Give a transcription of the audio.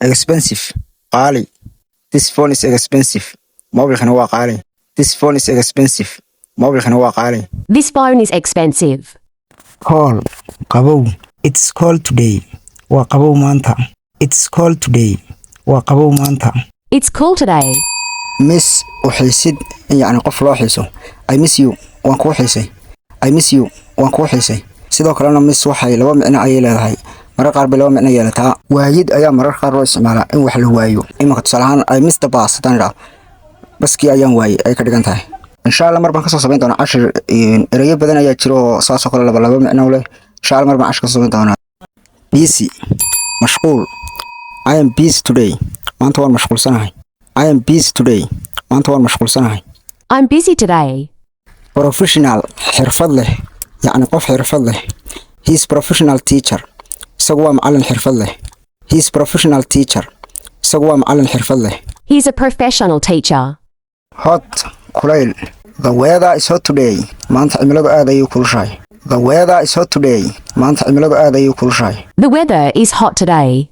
expensive قالي. This phone is expensive. موبلكنا هو قالي. This phone is expensive. موبلكنا هو قالي. This phone is expensive. Call قبو. It's cold today. وقبو مانتا. It's cold today. وقبو مانتا. It's cool today. miss وحيسد يعني qof loo xiiso. I miss you waan ku xiisay. I miss you waan ku xiisay. sidoo kalena miss waxay laba macno ay leedahay. marar qaar bay laba macno yeelataa. waayid ayaa marar qaar loo isticmaalaa in wax la waayo. imika tusaalahaan I miss the bus tan baskii ayaan waayay ay ka dhigan tahay. insha Allah mar baan ka soo sameyn doonaa cashir erayo badan ayaa jiro saas oo kale laba macno leh. insha Allah mar baan cashir ka sameyn doonaa. busy mashquul. I am busy today. maanta waan mashquulsanahay. I am busy today. maanta waan mashquulsanahay. I'm busy today. Professional xirfad leh يعني qof xirfad leh. He is professional teacher. isagu waa macallin xirfad leh. He is professional teacher. isagu waa macallin xirfad leh. He's a professional teacher. Hot kulayl. The weather is hot today. maanta cimiladu aad ayay u kulushahay. The weather is hot today. maanta cimiladu aad ayay u kulushahay. The weather is hot today.